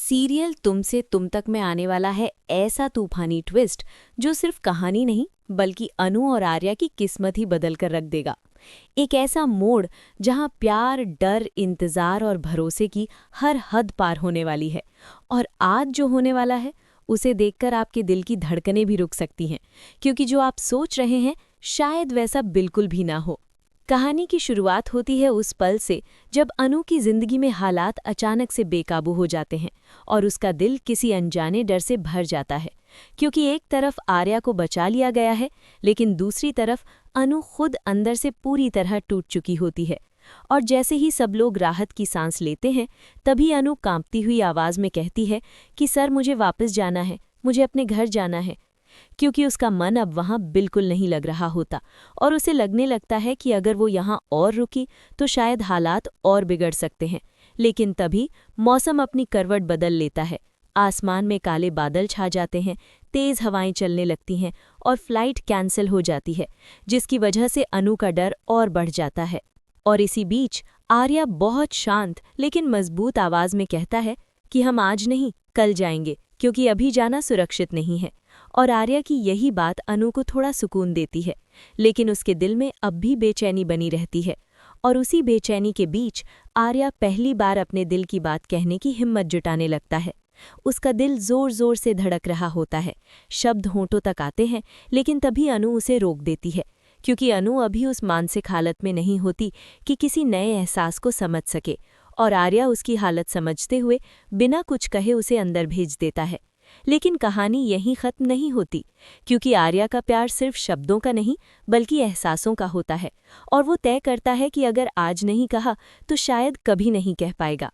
Serial तुम से तुम तक में आने वाला है ऐसा तूफानी ट्विस्ट जो सिर्फ कहानी नहीं बल्कि अनु और आर्या की किस्मत ही बदल कर रख देगा। एक ऐसा मोड़ जहां प्यार, डर, इंतजार और भरोसे की हर हद पार होने वाली है। और आज जो होने वाला है उसे देखकर आपके दिल की धड़कनें भी रुक सकती हैं, क्योंकि जो आप सोच रहे हैं शायद वैसा बिल्कुल भी ना हो। कहानी की शुरुआत होती है उस पल से जब अनु की जिंदगी में हालात अचानक से बेकाबू हो जाते हैं और उसका दिल किसी अनजाने डर से भर जाता है, क्योंकि एक तरफ आर्या को बचा लिया गया है लेकिन दूसरी तरफ अनु खुद अंदर से पूरी तरह टूट चुकी होती है। और जैसे ही सब लोग राहत की सांस लेते हैं तभी अनु कांपती हुई आवाज में कहती है कि सर, मुझे वापस जाना है, मुझे अपने घर जाना है। क्योंकि उसका मन अब वहां बिल्कुल नहीं लग रहा होता और उसे लगने लगता है कि अगर वो यहाँ और रुकी तो शायद हालात और बिगड़ सकते हैं। लेकिन तभी मौसम अपनी करवट बदल लेता है। आसमान में काले बादल छा जाते हैं, तेज हवाएं चलने लगती हैं और फ्लाइट कैंसिल हो जाती है, जिसकी वजह से अनु का डर और बढ़ जाता है। और इसी बीच आर्या बहुत शांत लेकिन मजबूत आवाज में कहता है कि हम आज नहीं, कल जाएंगे, क्योंकि अभी जाना सुरक्षित नहीं है। और आर्या की यही बात अनु को थोड़ा सुकून देती है, लेकिन उसके दिल में अब भी बेचैनी बनी रहती है। और उसी बेचैनी के बीच आर्या पहली बार अपने दिल की बात कहने की हिम्मत जुटाने लगता है। उसका दिल जोर जोर से धड़क रहा होता है, शब्द होंठों तक आते हैं, लेकिन तभी अनु उसे रोक देती है, क्योंकि अनु अभी उस मानसिक हालत में नहीं होती कि किसी नए एहसास को समझ सके। और आर्या उसकी हालत समझते हुए बिना कुछ कहे उसे अंदर भेज देता है। लेकिन कहानी यहीं खत्म नहीं होती, क्योंकि आर्या का प्यार सिर्फ शब्दों का नहीं बल्कि एहसासों का होता है। और वो तय करता है कि अगर आज नहीं कहा तो शायद कभी नहीं कह पाएगा।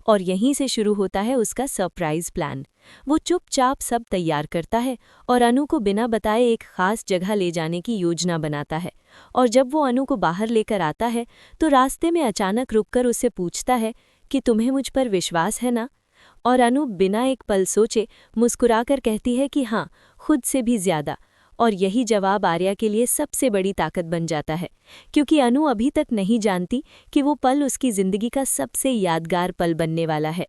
और यहीं से शुरू होता है उसका सरप्राइज प्लान। वो चुपचाप सब तैयार करता है और अनु को बिना बताए एक खास जगह ले जाने की योजना बनाता है। और जब वो अनु को बाहर लेकर आता है तो रास्ते में अचानक रुककर उससे पूछता है कि तुम्हें मुझ पर विश्वास है ना। और अनु बिना एक पल सोचे मुस्कुराकर कहती है कि हाँ, खुद से भी ज्यादा। और यही जवाब आर्या के लिए सबसे बड़ी ताकत बन जाता है, क्योंकि अनु अभी तक नहीं जानती कि वो पल उसकी जिंदगी का सबसे यादगार पल बनने वाला है।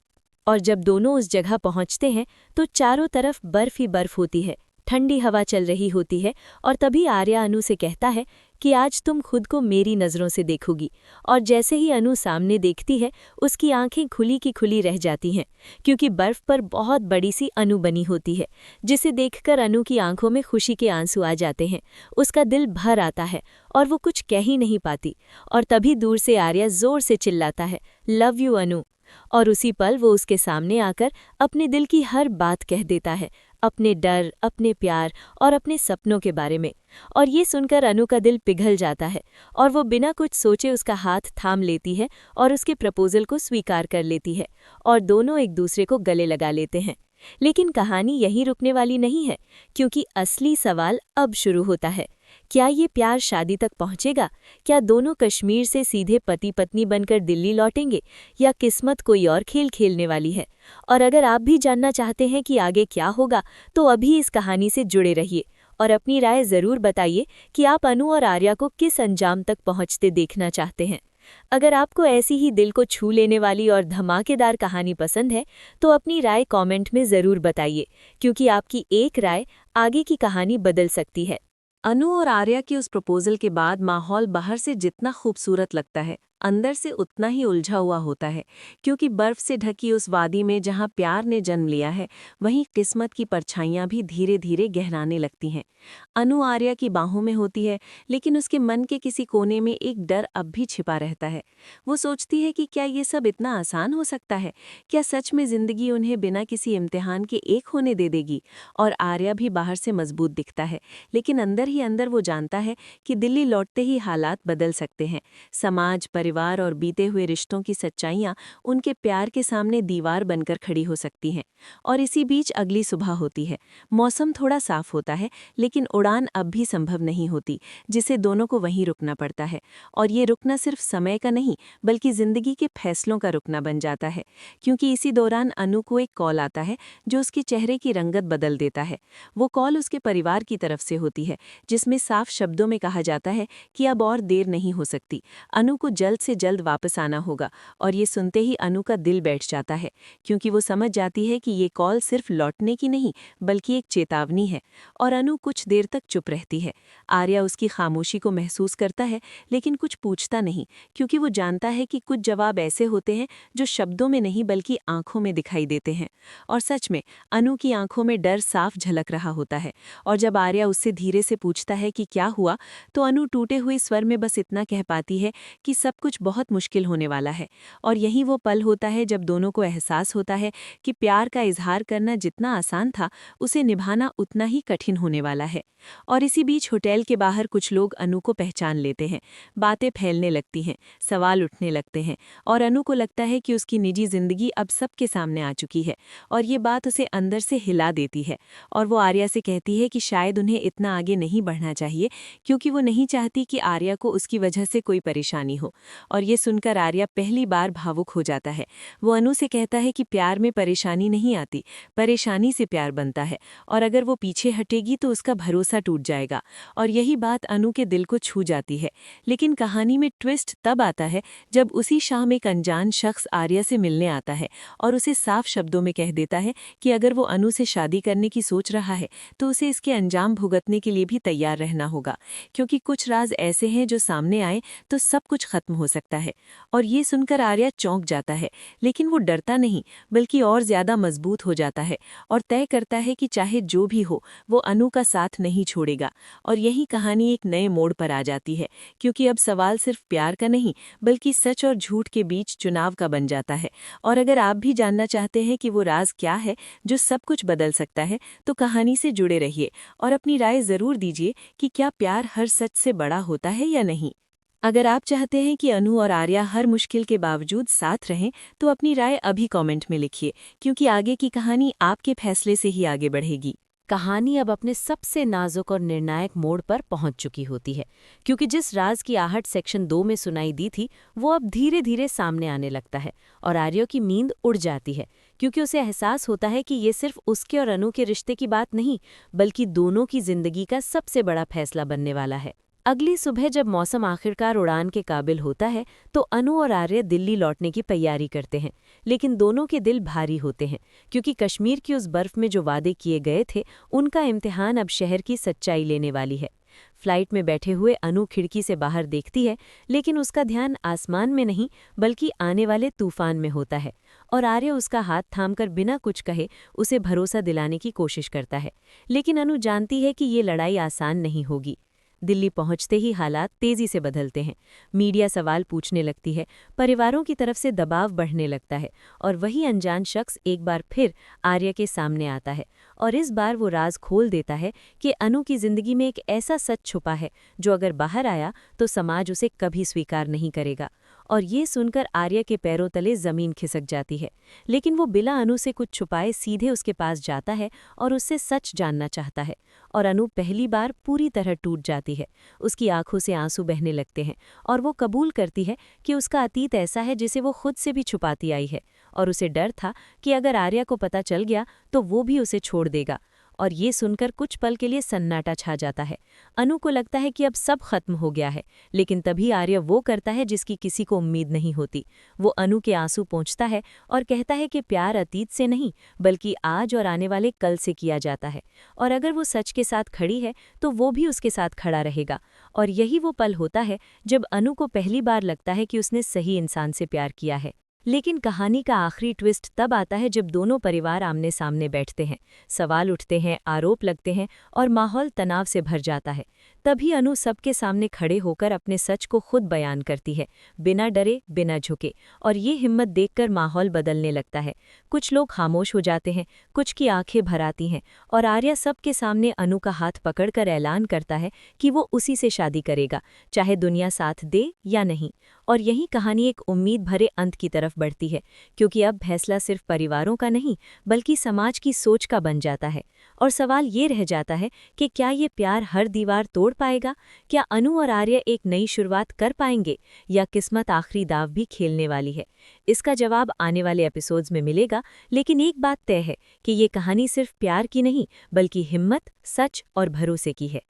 और जब दोनों उस जगह पहुंचते हैं तो चारों तरफ बर्फ ही बर्फ होती है, ठंडी हवा चल रही होती है। और तभी आर्या अनु से कहता है कि आज तुम खुद को मेरी नज़रों से देखोगी। और जैसे ही अनु सामने देखती है उसकी आंखें खुली की खुली रह जाती हैं, क्योंकि बर्फ पर बहुत बड़ी सी अनु बनी होती है, जिसे देखकर अनु की आंखों में खुशी के आंसू आ जाते हैं। उसका दिल भर आता है और वो कुछ कह ही नहीं पाती। और तभी दूर से आर्या जोर से चिल्लाता है, लव यू अनु। और उसी पल वो उसके सामने आकर अपने दिल की हर बात कह देता है, अपने डर, अपने प्यार और अपने सपनों के बारे में। और ये सुनकर अनु का दिल पिघल जाता है और वो बिना कुछ सोचे उसका हाथ थाम लेती है और उसके प्रपोजल को स्वीकार कर लेती है। और दोनों एक दूसरे को गले लगा लेते हैं। लेकिन कहानी यहीं रुकने वाली नहीं है, क्योंकि असली सवाल अब शुरू होता है। क्या ये प्यार शादी तक पहुंचेगा? क्या दोनों कश्मीर से सीधे पति पत्नी बनकर दिल्ली लौटेंगे, या किस्मत कोई और खेल खेलने वाली है? और अगर आप भी जानना चाहते हैं कि आगे क्या होगा तो अभी इस कहानी से जुड़े रहिए और अपनी राय जरूर बताइए कि आप अनु और आर्या को किस अंजाम तक पहुंचते देखना चाहते हैं। अगर आपको ऐसी ही दिल को छू लेने वाली और धमाकेदार कहानी पसंद है तो अपनी राय कमेंट में ज़रूर बताइए, क्योंकि आपकी एक राय आगे की कहानी बदल सकती है। अनु और आर्या के उस प्रपोजल के बाद माहौल बाहर से जितना खूबसूरत लगता है, अंदर से उतना ही उलझा हुआ होता है, क्योंकि बर्फ से ढकी उस वादी में जहां प्यार ने जन्म लिया है वहीं किस्मत की परछाइयां भी धीरे धीरे गहराने लगती हैं। अनु आर्या की बाहों में होती है, लेकिन उसके मन के किसी कोने में एक डर अब भी छिपा रहता है। वो सोचती है कि क्या ये सब इतना आसान हो सकता है? क्या सच में जिंदगी उन्हें बिना किसी इम्तिहान के एक होने दे देगी? और आर्या भी बाहर से मजबूत दिखता है, लेकिन अंदर ही अंदर वो जानता है कि दिल्ली लौटते ही हालात बदल सकते हैं। समाज, परिवार और बीते हुए रिश्तों की सच्चाइयां उनके प्यार के सामने दीवार बनकर खड़ी हो सकती हैं। और इसी बीच अगली सुबह होती है। मौसम थोड़ा साफ होता है, लेकिन उड़ान अब भी संभव नहीं होती, जिसे दोनों को वहीं रुकना पड़ता है। और ये रुकना सिर्फ समय का नहीं बल्कि जिंदगी के फैसलों का रुकना बन जाता है, क्योंकि इसी दौरान अनु को एक कॉल आता है जो उसके चेहरे की रंगत बदल देता है। वो कॉल उसके परिवार की तरफ से होती है, जिसमें साफ शब्दों में कहा जाता है कि अब और देर नहीं हो सकती। अनु को जल्द जल्द से जल्द वापस आना होगा। और ये सुनते ही अनु का दिल बैठ जाता है, क्योंकि वो समझ जाती है कि ये कॉल सिर्फ लौटने की नहीं बल्कि एक चेतावनी है। और अनु कुछ देर तक चुप रहती है। आर्या उसकी खामोशी को महसूस करता है, लेकिन कुछ पूछता नहीं, क्योंकि वो जानता है कि कुछ जवाब ऐसे होते हैं जो शब्दों में नहीं बल्कि आंखों में दिखाई देते हैं। और सच में अनु की आंखों में डर साफ झलक रहा होता है। और जब आर्या उससे धीरे से पूछता है कि क्या हुआ, तो अनु टूटे हुए स्वर में बस इतना कह पाती है कि सब कुछ बहुत मुश्किल होने वाला है। और यही वो पल होता है जब दोनों को एहसास होता है कि प्यार का इजहार करना जितना आसान था, उसे निभाना उतना ही कठिन होने वाला है। और इसी बीच होटल के बाहर कुछ लोग अनु को पहचान लेते हैं। बातें फैलने लगती हैं, सवाल उठने लगते हैं, और अनु को लगता है कि उसकी निजी जिंदगी अब सबके सामने आ चुकी है। और ये बात उसे अंदर से हिला देती है। और वो आर्या से कहती है कि शायद उन्हें इतना आगे नहीं बढ़ना चाहिए, क्योंकि वो नहीं चाहती कि आर्या को उसकी वजह से कोई परेशानी हो। और ये सुनकर आर्या पहली बार भावुक हो जाता है। वो अनु से कहता है कि प्यार में परेशानी नहीं आती, परेशानी से प्यार बनता है। और अगर वो पीछे हटेगी तो उसका भरोसा टूट जाएगा। और यही बात अनु के दिल को छू जाती है। लेकिन कहानी में ट्विस्ट तब आता है जब उसी शाम एक अनजान शख्स आर्या से मिलने आता है और उसे साफ शब्दों में कह देता है कि अगर वो अनु से शादी करने की सोच रहा है तो उसे इसके अंजाम भुगतने के लिए भी तैयार रहना होगा, क्योंकि कुछ राज ऐसे हैं जो सामने आए तो सब कुछ खत्म हो सकता है। और ये सुनकर आर्या चौंक जाता है, लेकिन वो डरता नहीं बल्कि और ज्यादा मजबूत हो जाता है और तय करता है कि चाहे जो भी हो वो अनु का साथ नहीं छोड़ेगा। और यही कहानी एक नए मोड़ पर आ जाती है, क्योंकि अब सवाल सिर्फ प्यार का नहीं बल्कि सच और झूठ के बीच चुनाव का बन जाता है। और अगर आप भी जानना चाहते हैं कि वो राज क्या है जो सब कुछ बदल सकता है, तो कहानी से जुड़े रहिए और अपनी राय जरूर दीजिए कि क्या प्यार हर सच से बड़ा होता है या नहीं। अगर आप चाहते हैं कि अनु और आर्या हर मुश्किल के बावजूद साथ रहें, तो अपनी राय अभी कमेंट में लिखिए, क्योंकि आगे की कहानी आपके फैसले से ही आगे बढ़ेगी। कहानी अब अपने सबसे नाजुक और निर्णायक मोड़ पर पहुंच चुकी होती है, क्योंकि जिस राज की आहट सेक्शन 2 में सुनाई दी थी वो अब धीरे धीरे सामने आने लगता है। और आर्या की नींद उड़ जाती है, क्योंकि उसे एहसास होता है कि ये सिर्फ उसके और अनु के रिश्ते की बात नहीं बल्कि दोनों की जिंदगी का सबसे बड़ा फैसला बनने वाला है। अगली सुबह जब मौसम आखिरकार उड़ान के काबिल होता है तो अनु और आर्य दिल्ली लौटने की तैयारी करते हैं, लेकिन दोनों के दिल भारी होते हैं, क्योंकि कश्मीर की उस बर्फ में जो वादे किए गए थे उनका इम्तिहान अब शहर की सच्चाई लेने वाली है। फ्लाइट में बैठे हुए अनु खिड़की से बाहर देखती है, लेकिन उसका ध्यान आसमान में नहीं बल्कि आने वाले तूफान में होता है। और आर्य उसका हाथ थामकर बिना कुछ कहे उसे भरोसा दिलाने की कोशिश करता है, लेकिन अनु जानती है कि ये लड़ाई आसान नहीं होगी। दिल्ली पहुंचते ही हालात तेजी से बदलते हैं। मीडिया सवाल पूछने लगती है, परिवारों की तरफ से दबाव बढ़ने लगता है, और वही अनजान शख्स एक बार फिर आर्या के सामने आता है। और इस बार वो राज खोल देता है कि अनु की जिंदगी में एक ऐसा सच छुपा है जो अगर बाहर आया तो समाज उसे कभी स्वीकार नहीं करेगा। और ये सुनकर आर्या के पैरों तले जमीन खिसक जाती है, लेकिन वो बिना अनु से कुछ छुपाए सीधे उसके पास जाता है और उससे सच जानना चाहता है। और अनु पहली बार पूरी तरह टूट जाती है। उसकी आंखों से आंसू बहने लगते हैं और वो कबूल करती है कि उसका अतीत ऐसा है जिसे वो खुद से भी छुपाती आई है, और उसे डर था कि अगर आर्या को पता चल गया तो वो भी उसे छोड़ देगा। और ये सुनकर कुछ पल के लिए सन्नाटा छा जाता है। अनु को लगता है कि अब सब खत्म हो गया है, लेकिन तभी आर्य वो करता है जिसकी किसी को उम्मीद नहीं होती। वो अनु के आंसू पोंछता है और कहता है कि प्यार अतीत से नहीं बल्कि आज और आने वाले कल से किया जाता है, और अगर वो सच के साथ खड़ी है तो वो भी उसके साथ खड़ा रहेगा। और यही वो पल होता है जब अनु को पहली बार लगता है कि उसने सही इंसान से प्यार किया है। लेकिन कहानी का आखिरी ट्विस्ट तब आता है जब दोनों परिवार आमने सामने बैठते हैं। सवाल उठते हैं, आरोप लगते हैं और माहौल तनाव से भर जाता है। तभी अनु सबके सामने खड़े होकर अपने सच को खुद बयान करती है, बिना डरे बिना झुके। और ये हिम्मत देखकर माहौल बदलने लगता है। कुछ लोग खामोश हो जाते हैं, कुछ की आंखें भर आती हैं, और आर्या सबके सामने अनु का हाथ पकड़कर ऐलान करता है कि वो उसी से शादी करेगा, चाहे दुनिया साथ दे या नहीं। और यही कहानी एक उम्मीद भरे अंत की तरफ बढ़ती है, क्योंकि अब फैसला सिर्फ परिवारों का नहीं बल्कि समाज की सोच का बन जाता है। और सवाल ये रह जाता है कि क्या ये प्यार हर दीवार तोड़ पाएगा? क्या अनु और आर्य एक नई शुरुआत कर पाएंगे, या किस्मत आखिरी दाव भी खेलने वाली है? इसका जवाब आने वाले एपिसोड्स में मिलेगा, लेकिन एक बात तय है कि ये कहानी सिर्फ प्यार की नहीं बल्कि हिम्मत, सच और भरोसे की है।